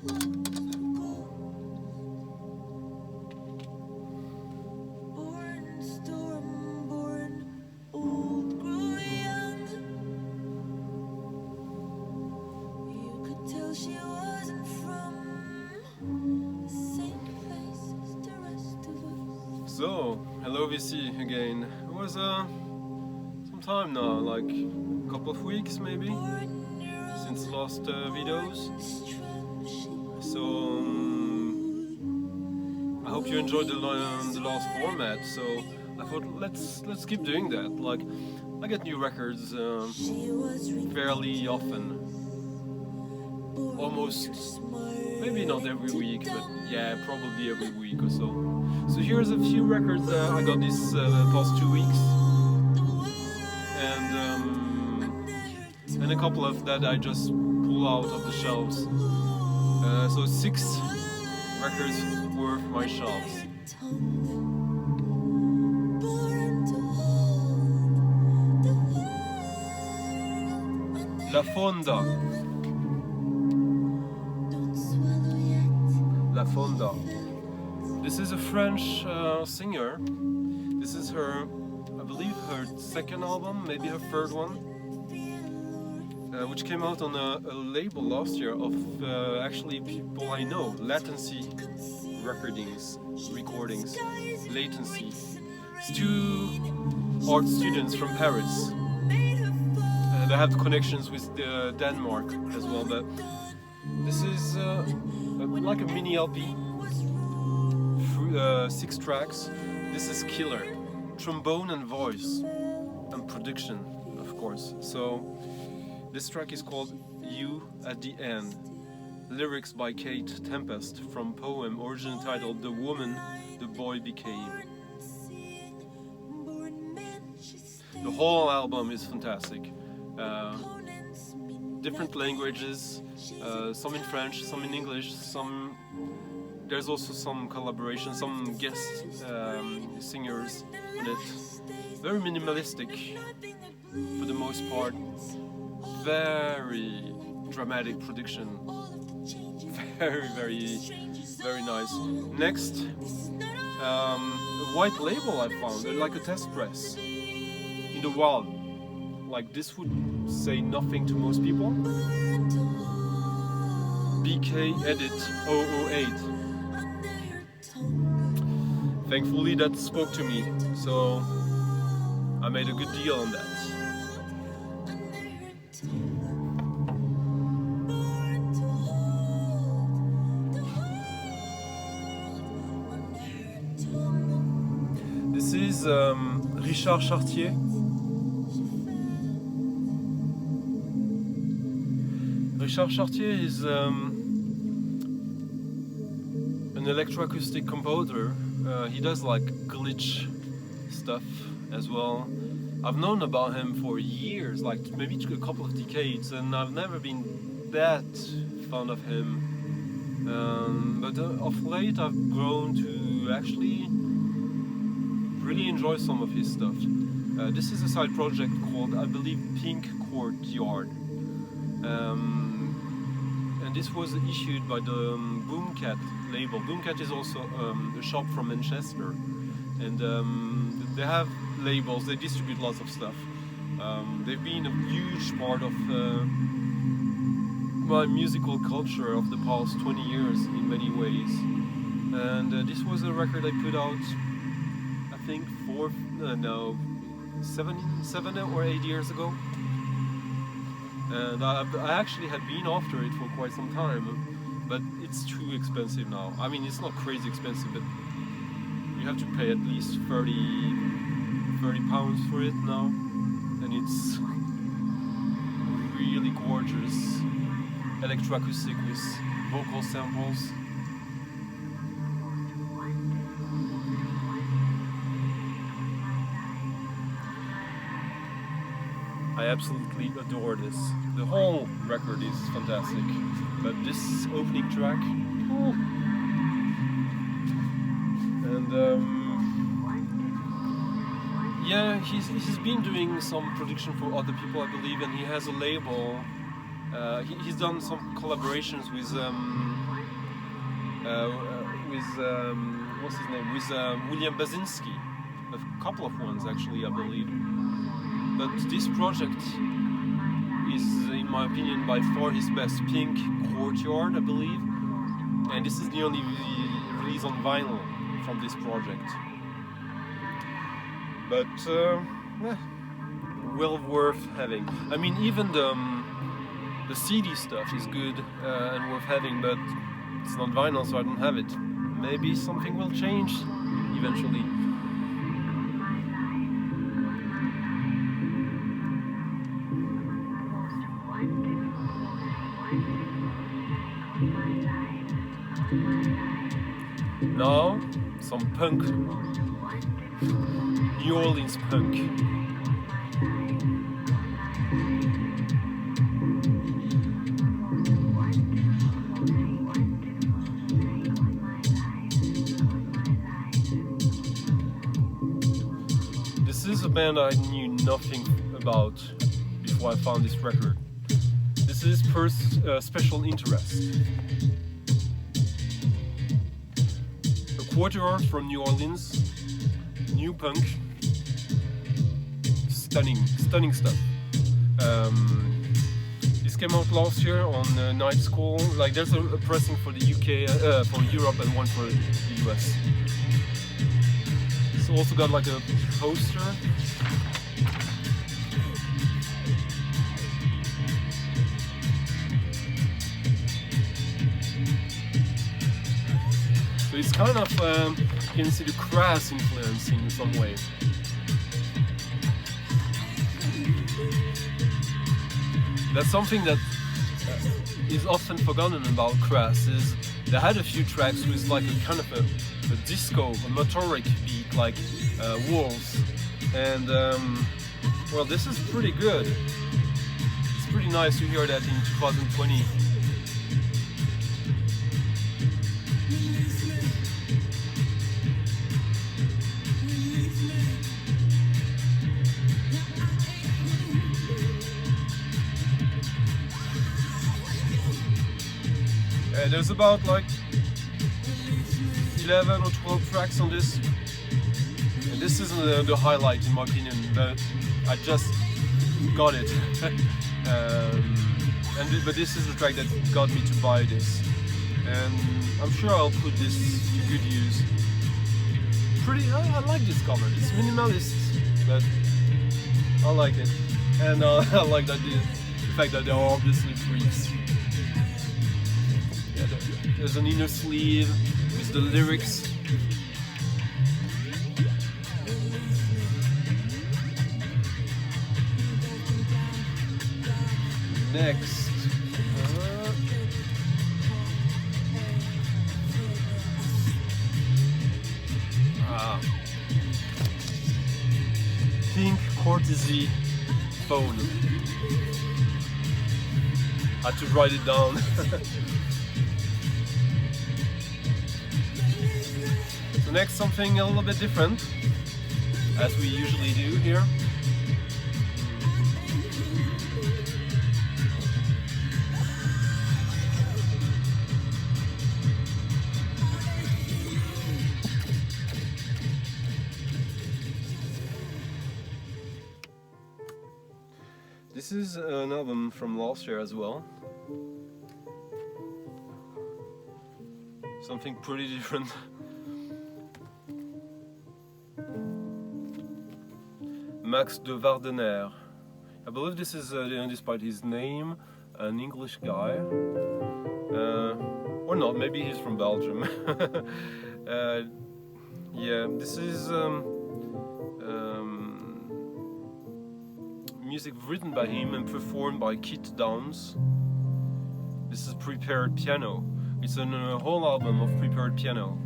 So, hello VC again. It was some time now, like a couple of weeks maybe, since the last videos. So I hope you enjoyed the last format. So I thought let's keep doing that. Like I get new records fairly often, almost. Maybe not every week, but yeah, probably every week or so. So here's a few records I got these past 2 weeks, and a couple of that I just pull out of the shelves. So 6 records worth my shelves. Lafawndah. Lafawndah. This is a French singer. This is her, I believe, her second album, maybe her third one, which came out on a label last year of actually people I know, Latency recordings, Latency. It's 2 art students from Paris. They have connections with Denmark as well, but this is like a mini LP, 6 tracks. This is killer. Trombone and voice and production, of course. So this track is called You at the End. Lyrics by Kate Tempest from poem originally titled The Woman the Boy Became. The whole album is fantastic. Different languages, some in French, some in English, there's also some collaboration, some guest singers in it. Very minimalistic for the most part. Very dramatic production. Very nice. Next, a white label I found, like a test press in the wild. Like this would say nothing to most people. BK Edit 008. Thankfully that spoke to me, so I made a good deal on that. This is Richard Chartier. Richard Chartier is an electroacoustic composer. He does like glitch stuff as well. I've known about him for years, like maybe a couple of decades, and I've never been that fond of him. But of late I've grown to actually really enjoy some of his stuff. This is a side project called, I believe, Pinkcourtesyphone. And this was issued by the Boomkat label. Boomkat is also a shop from Manchester, and they have labels, they distribute lots of stuff. They've been a huge part of my musical culture of the past 20 years in many ways. And this was a record I put out, I think 7 or 8 years ago. And I actually had been after it for quite some time, but it's too expensive now. I mean, it's not crazy expensive, but you have to pay at least 30 pounds for it now. And it's really gorgeous electroacoustic with vocal samples. I absolutely adore this. The whole record is fantastic, but this opening track, oh. And yeah, he's been doing some production for other people, I believe, and he has a label He's done some collaborations with what's his name? With William Basinski, a couple of ones actually, I believe. But this project is, in my opinion, by far his best. Pinkcourtesyphone, I believe, and this is the only release on vinyl from this project. But well worth having. I mean, even the CD stuff is good and worth having, but it's not vinyl, so I don't have it. Maybe something will change eventually. Now, some punk. New Orleans punk. This is a band I knew nothing about before I found this record. This is special interest. A quarter from New Orleans, new punk, stunning stuff. This came out last year on Night School. Like, there's a pressing for the UK, for Europe, and one for the US. It's also got like a poster. So it's kind of, you can see the Crass influence in some way. That's something that is often forgotten about Crass, is they had a few tracks with like a kind of a disco, a motoric beat, like Wolves. And well, this is pretty good. It's pretty nice to hear that in 2020. There's about like 11 or 12 tracks on this, and this isn't the highlight in my opinion, but I just got it. But this is the track that got me to buy this, and I'm sure I'll put this to good use. I like this cover. It's minimalist, but I like it, and I like that the fact that they are obviously freaks. There's an inner sleeve with the lyrics. Next. Pinkcourtesyphone. I had to write it down. Next, something a little bit different, as we usually do here. This is an album from last year as well. Something pretty different. Max de Wardener. I believe this is, despite his name, an English guy. Or not, maybe he's from Belgium. Yeah, this is music written by him and performed by Keith Downs. This is prepared piano. It's a whole album of prepared piano.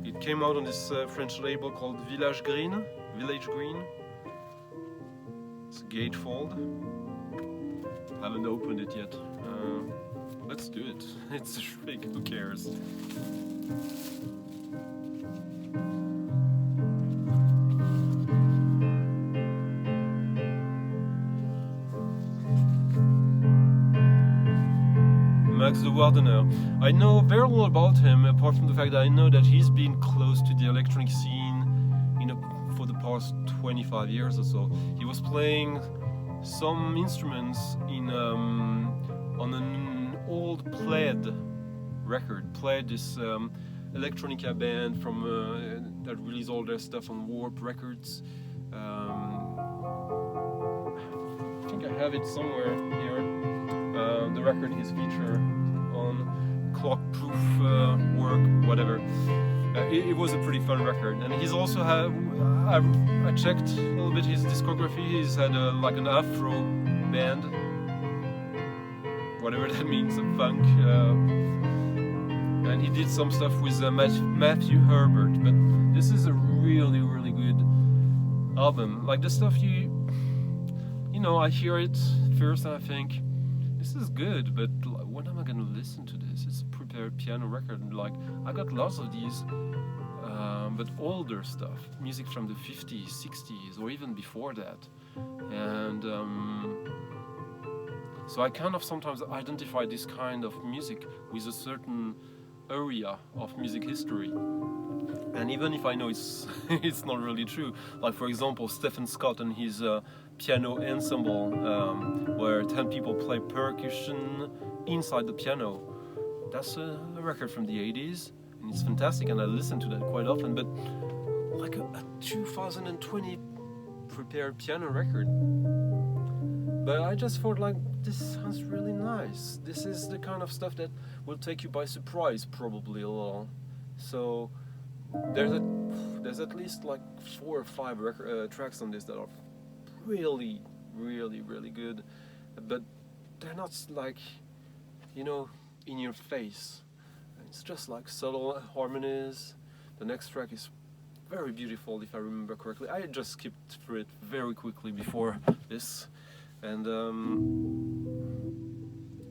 It came out on this French label called Village Green. It's a gatefold. Haven't opened it yet. Let's do it. It's a Shrek, who cares? Max the Wardener. I know very little about him, apart from the fact that I know that he's been close to the electronic scene for the past 25 years or so. He was playing some instruments on an old Plaid record. Plaid is electronica band from that released all their stuff on Warp Records. I think I have it somewhere here. The record is featured on Clockproof Work, whatever. It was a pretty fun record, and he's also had. I checked a little bit his discography. He's had like an Afro band, whatever that means, a funk. And he did some stuff with Matthew Herbert, but this is a really, really good album. Like the stuff you know, I hear it first and I think, this is good, but when am I gonna listen to this? It's a prepared piano record, and like, I got lots of these, but older stuff, music from the 50s, 60s, or even before that. And so I kind of sometimes identify this kind of music with a certain area of music history, and even if I know it's it's not really true, like for example Stephen Scott and his piano ensemble, where 10 people play percussion inside the piano. That's a record from the 80s, and it's fantastic, and I listen to that quite often. But like a 2020 prepared piano record, but I just thought, like, this sounds really nice. This is the kind of stuff that will take you by surprise, probably a little. So there's at least like 4 or 5 tracks on this that are really, really, really good. But they're not like, you know, in your face. It's just like subtle harmonies. The next track is very beautiful, if I remember correctly. I just skipped through it very quickly before this. And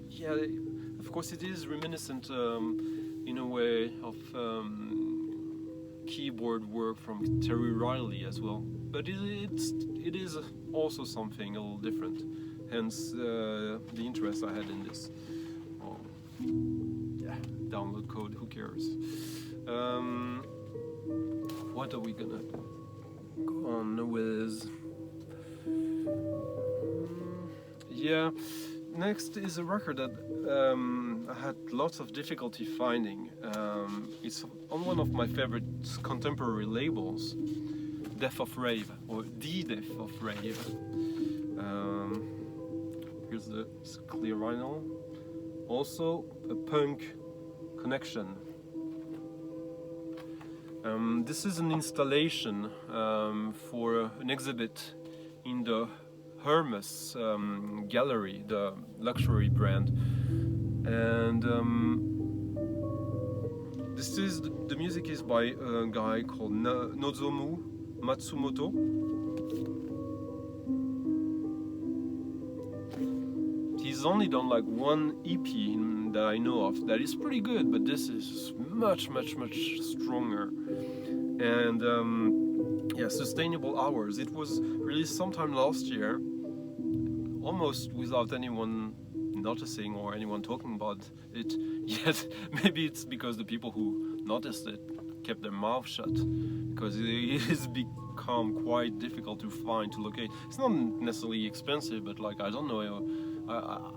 yeah, of course it is reminiscent in a way of keyboard work from Terry Riley as well, but it is also something a little different, hence the interest I had in this. Oh, yeah, download code, who cares. What are we gonna go on with? Yeah, next is a record that I had lots of difficulty finding. It's on one of my favorite contemporary labels, Death of Rave, or The Death of Rave. Here's the clear vinyl. Also a punk connection. This is an installation for an exhibit in the Hermes gallery, the luxury brand, and the music is by a guy called Nozomu Matsumoto. He's only done like one EP that I know of that is pretty good, but this is much, much, much stronger. And yeah, Sustainable Hours. It was released sometime last year, almost without anyone noticing or anyone talking about it yet. Maybe it's because the people who noticed it kept their mouth shut, because it has become quite difficult to find, to locate. It's not necessarily expensive, but like, I don't know,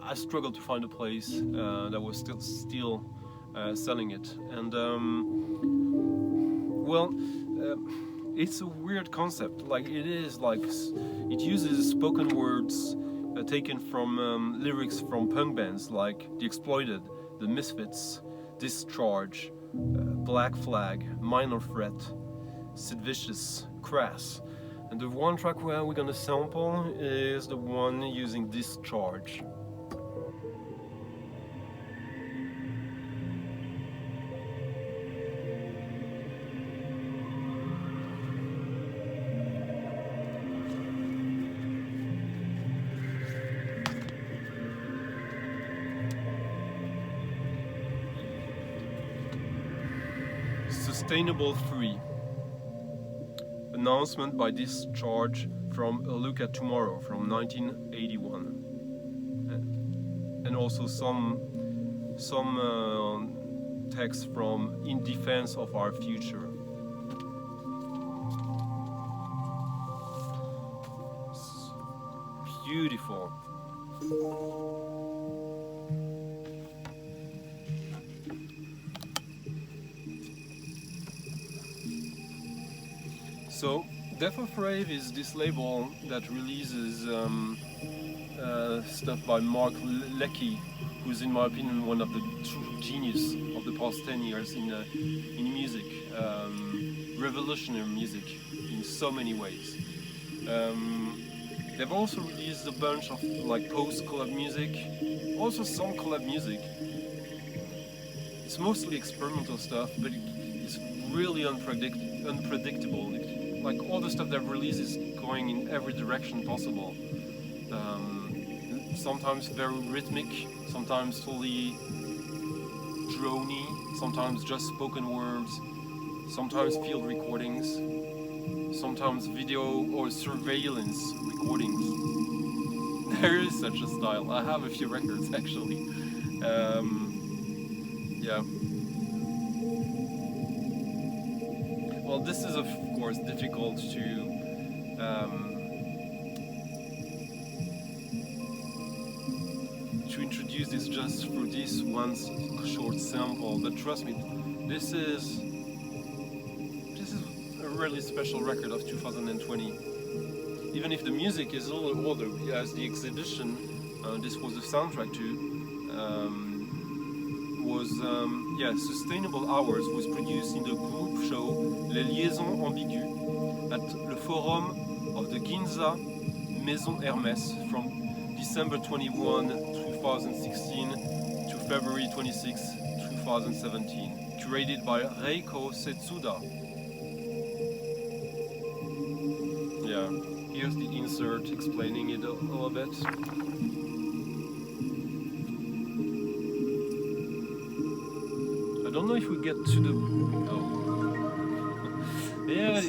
I struggled to find a place that was still selling it. And well, it's a weird concept. Like, it is like, it uses spoken words taken from lyrics from punk bands like The Exploited, The Misfits, Discharge, Black Flag, Minor Threat, Sid Vicious, Crass. And the one track where we're gonna sample is the one using Discharge. Sustainable 3. Announcement by Discharge from A Look at Tomorrow from 1981. And also some some text from In Defense of Our Future. It's beautiful. So, Death of Rave is this label that releases stuff by Mark Leckey, who's in my opinion one of the true genius of the past 10 years in music, revolutionary music in so many ways. They've also released a bunch of like post-collab music, also some collab music. It's mostly experimental stuff, but it's really unpredictable. Like all the stuff they've released is going in every direction possible. Sometimes very rhythmic, sometimes fully drony, sometimes just spoken words, sometimes field recordings, sometimes video or surveillance recordings. There is such a style. I have a few records actually. Yeah. Well, this is of course difficult to introduce this just for this one short sample, but trust me, this is a really special record of 2020. Even if the music is a little older, as the exhibition this was the soundtrack to, was Sustainable Hours was produced in the group show Les Liaisons Ambiguës at le Forum of the Ginza Maison Hermès from December 21, 2016 to February 26, 2017, curated by Reiko Setsuda. Yeah, here's the insert explaining it a little bit. I don't know if we get to the... Oh. Yeah,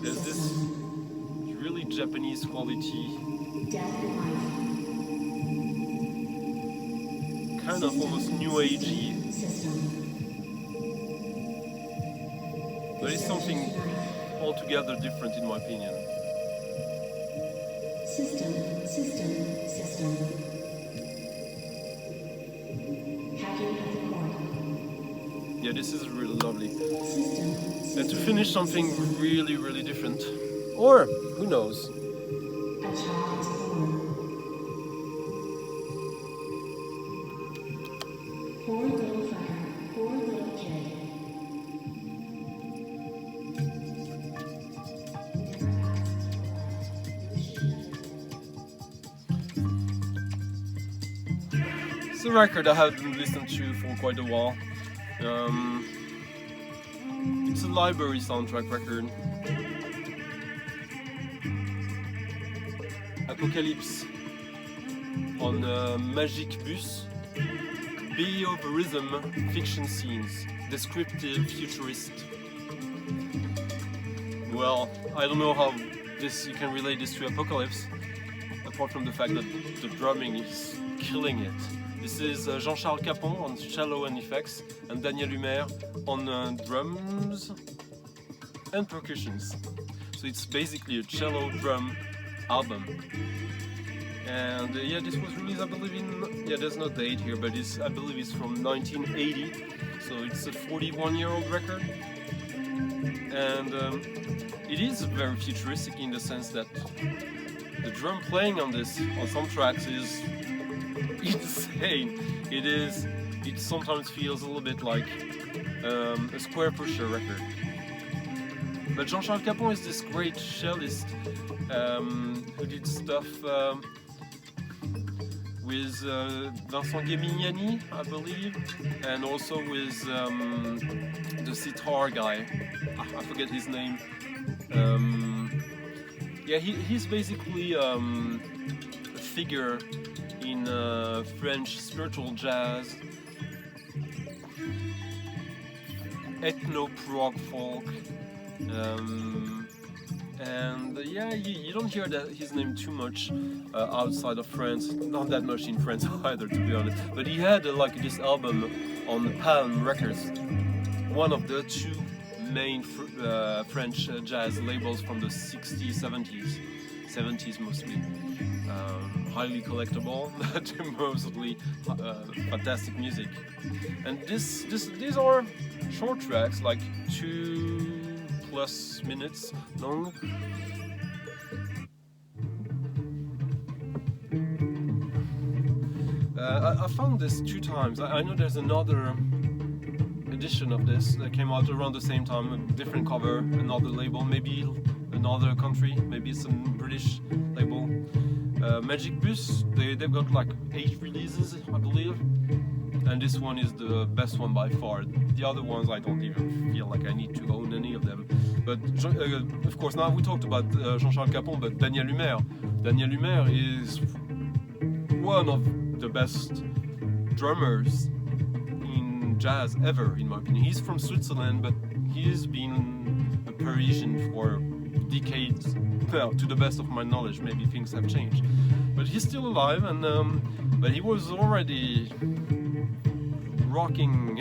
there's this really Japanese quality. Kind of almost new agey, but it's something altogether different in my opinion. System. Yeah, this is really lovely. And to finish something really, really different, or who knows? It's a record I haven't listened to for quite a while. It's a library soundtrack record. Apocalypse on Magicabus. Biorhythm fiction scenes. Descriptive Futurist. Well, I don't know how you can relate this to Apocalypse, apart from the fact that the drumming is killing it. This is Jean-Charles Capon on cello and effects, and Daniel Humair on drums and percussions. So it's basically a cello drum album. And yeah, this was released, I believe, in... Yeah, there's no date here, but I believe it's from 1980. So it's a 41-year-old record. And it is very futuristic in the sense that the drum playing on some tracks is insane. It sometimes feels a little bit like a Square Pusher record. But Jean-Charles Capon is this great cellist who did stuff with Vincent Gemignani, I believe, and also with the sitar guy. I forget his name. Yeah, he's basically a figure in French spiritual jazz, ethno-prog folk, And yeah, you don't hear his name too much outside of France, not that much in France either, to be honest. But he had like this album on Palm Records, one of the two main French jazz labels from the 60s, 70s mostly. Highly collectible, but mostly fantastic music. And these are short tracks, like 2+ minutes long. I found this 2 times. I know there's another edition of this that came out around the same time, a different cover, another label, maybe another country, maybe it's a British label. Magicabus, they've got like 8 releases, I believe, and this one is the best one by far. The other ones I don't even feel like I need to own any of them. But of course, now we talked about Jean-Charles Capon, but Daniel Humair. Daniel Humair is one of the best drummers in jazz ever, in my opinion. He's from Switzerland, but he's been a Parisian for decades. Well, to the best of my knowledge, maybe things have changed, but he's still alive, and but he was already rocking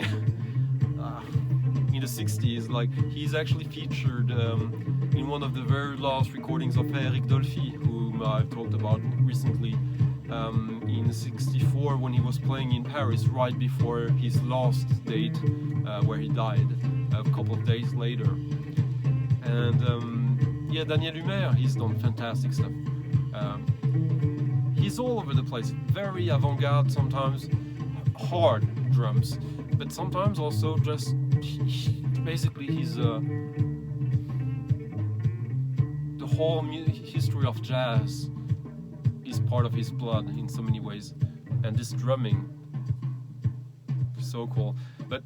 in the 60s. Like, he's actually featured in one of the very last recordings of Eric Dolphy, whom I've talked about recently, in '64 when he was playing in Paris right before his last date, where he died a couple of days later. And yeah, Daniel Humair, he's done fantastic stuff. He's all over the place, very avant-garde sometimes, hard drums, but sometimes also just, basically he's the whole history of jazz is part of his blood in so many ways, and this drumming, so cool. But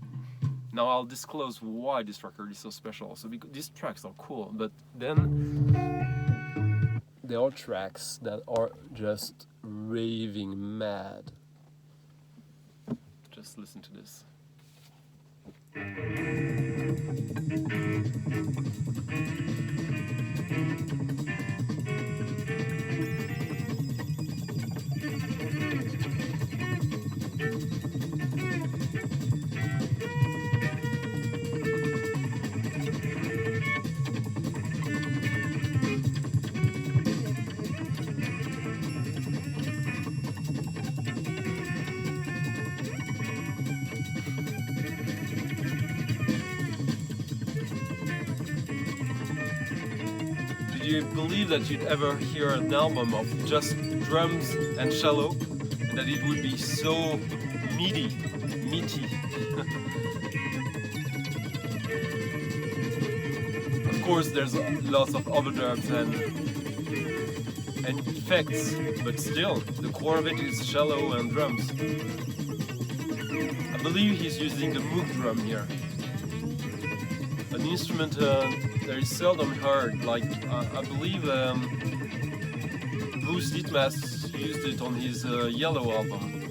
now I'll disclose why this record is so special. So because these tracks are cool, but then there are tracks that are just raving mad. Just listen to this. Do you believe that you'd ever hear an album of just drums and cello, and that it would be so meaty? Of course, there's lots of overdubs and effects, but still, the core of it is cello and drums. I believe he's using the Moog drum here, an instrument that is seldom heard. Like, I believe Bruce Ditmas used it on his Yellow album.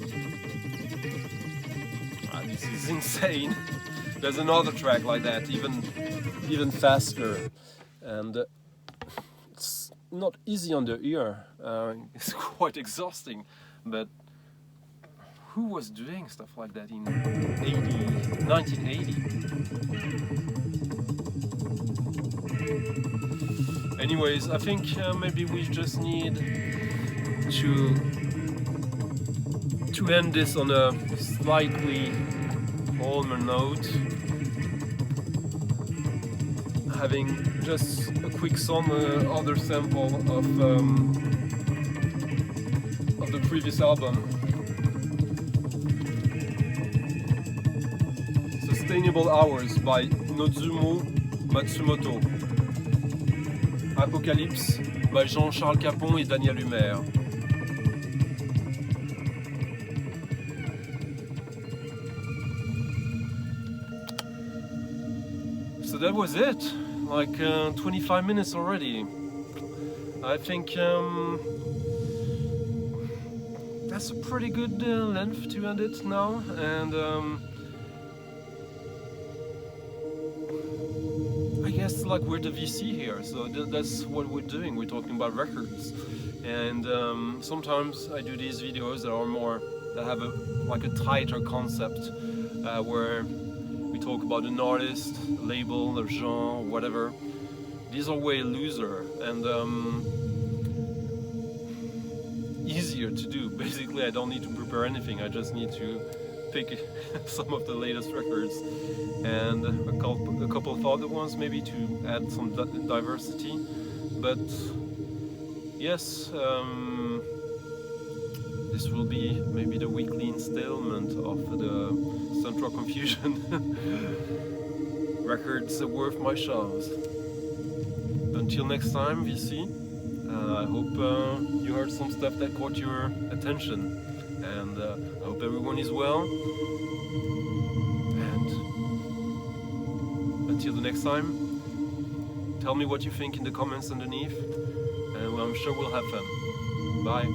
This is insane. There's another track like that, even faster, and it's not easy on the ear. It's quite exhausting, but who was doing stuff like that in 1980? Anyways, I think maybe we just need to end this on a slightly calmer note, having just a quick other sample of the previous album. Sustainable Hours by Nozomu Matsumoto. Apocalypse by Jean-Charles Capon et Daniel Humair. So that was it, like 25 minutes already. I think that's a pretty good length to end it now, and I guess it's like we're the VC here, so that's what we're doing. We're talking about records, and sometimes I do these videos that are more that have like a tighter concept, where we talk about an artist, a label, a genre, whatever. These are way looser and easier to do. Basically, I don't need to prepare anything. I just need to pick some of the latest records and a couple of other ones, maybe to add some diversity. But yes, this will be maybe the weekly installment of the Central Confusion records worth my shows. Until next time, VC, I hope you heard some stuff that caught your attention, and I hope everyone is well. And until the next time, tell me what you think in the comments underneath, and I'm sure we'll have fun. Bye.